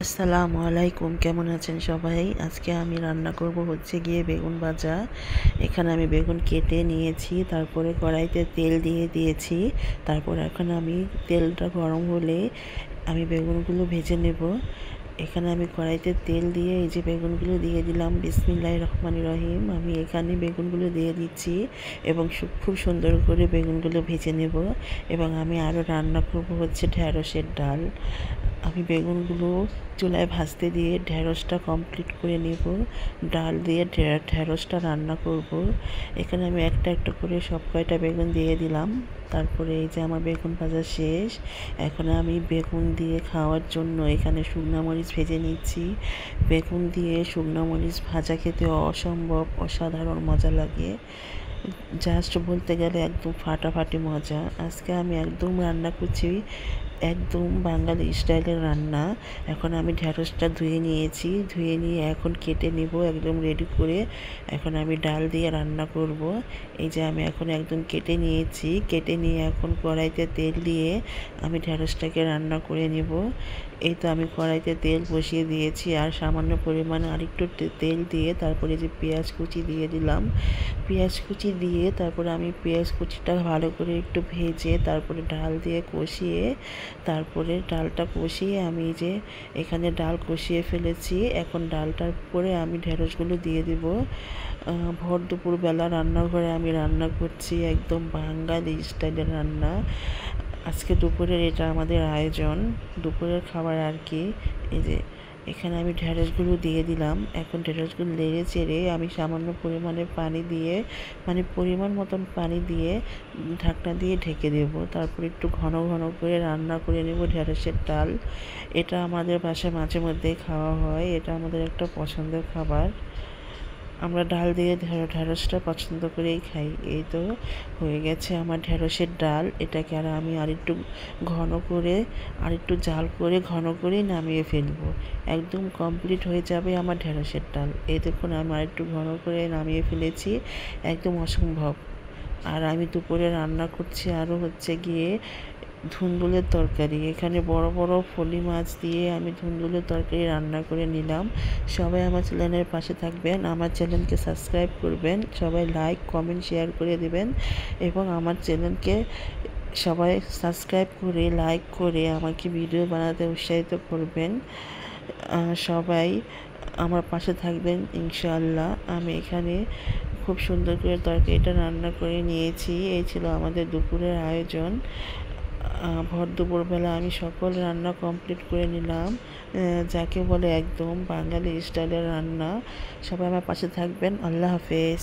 আসসালামু আলাইকুম, কেমন আছেন সবাই? আজকে আমি রান্না করব হচ্ছে গিয়ে বেগুন ভাজা। এখানে আমি বেগুন কেটে নিয়েছি, তারপরে কড়াইতে তেল দিয়ে দিয়েছি। তারপর এখন আমি তেলটা গরম হলে আমি বেগুনগুলো ভেজে নেব। এখানে আমি কড়াইতে তেল দিয়ে এই যে বেগুনগুলো দিয়ে দিলাম। বিসমিল্লাহির রহমানির রহিম। আমি এখানে বেগুনগুলো দিয়ে দিচ্ছি এবং খুব সুন্দর করে বেগুনগুলো ভেজে নেব। এবং আমি আরও রান্না করব হচ্ছে ঢ্যাঁড়সের ডাল। আমি বেগুনগুলো চুলায় ভাজতে দিয়ে ঢ্যাঁড়সটা কমপ্লিট করে নেব। ডাল দিয়ে ঢ্যাঁড়সটা রান্না করব। এখানে আমি একটা একটা করে সব কয়টা বেগুন দিয়ে দিলাম। তারপরে এই যে আমার বেগুন ভাজা শেষ। এখন আমি বেগুন দিয়ে খাওয়ার জন্য এখানে শুকনো মরিচ ভেজে নিচ্ছি। বেগুন দিয়ে শুকনো মরিচ ভাজা খেতে অসম্ভব অসাধারণ মজা লাগে। জাস্ট বলতে গেলে একদম ফাটাফাটি মজা। আজকে আমি একদম রান্না করছি একদম বাঙালি স্টাইলের রান্না। এখন আমি ঢ্যাঁড়সটা ধুয়ে নিয়েছি, ধুয়ে নিয়ে এখন কেটে নিব একদম রেডি করে। এখন আমি ডাল দিয়ে রান্না করব। এই যে আমি এখন একদম কেটে নিয়েছি, কেটে নিয়ে এখন কড়াইতে তেল দিয়ে আমি ঢ্যাঁড়সটাকে রান্না করে নেব। এই তো আমি কড়াইতে তেল বসিয়ে দিয়েছি, আর সামান্য পরিমাণে আরেকটু তেল দিয়ে তারপরে যে পেঁয়াজ কুচি দিয়ে দিলাম। পেঁয়াজ কুচি দিয়ে তারপরে আমি পেঁয়াজ কুচিটা ভালো করে একটু ভেজে তারপরে ডাল দিয়ে কষিয়ে, তারপরে ডালটা কষিয়ে আমি যে এখানে ডাল কষিয়ে ফেলেছি। এখন ডালটার উপরে আমি ঢেঁড়সগুলো দিয়ে দিব। ভর দুপুরবেলা রান্নাঘরে আমি রান্না করছি একদম বাঙালি স্টাইলের রান্না। আজকে দুপুরের এটা আমাদের আয়োজন, দুপুরের খাবার আর কি। এই যে এখানে আমি ঢেঁড়সগুলো দিয়ে দিলাম। এখন ঢেঁড়সগুলো নেড়ে চেড়ে আমি সামান্য পরিমাণে পানি দিয়ে, মানে পরিমাণ মতন পানি দিয়ে ঢাকনা দিয়ে ঢেকে দেব। তারপর একটু ঘন ঘন করে রান্না করে নেব ঢেঁড়সের ডাল। এটা আমাদের বাসায় মাঝে মধ্যেই খাওয়া হয়, এটা আমাদের একটা পছন্দের খাবার। আমরা ডাল দিয়ে ঢেঁড়সটা পছন্দ করেই খাই। এই তো হয়ে গেছে আমার ঢেঁড়সের ডাল। এটাকে আর আমি আরেকটু ঘন করে, আরেকটু জাল করে ঘন করে নামিয়ে ফেলবো। একদম কমপ্লিট হয়ে যাবে আমার ঢেঁড়সের ডাল। এই দেখুন আমি আরেকটু ঘন করে নামিয়ে ফেলেছি, একদম অসম্ভব। আর আমি দুপুরে রান্না করছি আরও হচ্ছে গিয়ে ধুন্দুলের তরকারি। এখানে বড় বড় ফলি মাছ দিয়ে আমি ধুন্দুলের তরকারি রান্না করে নিলাম। সবাই আমার চ্যানেলের পাশে থাকবেন, আমার চ্যানেলকে সাবস্ক্রাইব করবেন, সবাই লাইক কমেন্ট শেয়ার করে দেবেন এবং আমার চ্যানেলকে সবাই সাবস্ক্রাইব করে লাইক করে আমাকে ভিডিও বানাতে উৎসাহিত করবেন। সবাই আমার পাশে থাকবেন ইনশাআল্লাহ। আমি এখানে খুব সুন্দর করে তরকারিটা রান্না করে নিয়েছি। এই ছিল আমাদের দুপুরের আয়োজন। ভর দুপুরবেলা আমি সকল রান্না কমপ্লিট করে নিলাম, যাকে বলে একদম বাঙালি স্টাইলের রান্না। সবাই আমার পাশে থাকবেন। আল্লাহ হাফেজ।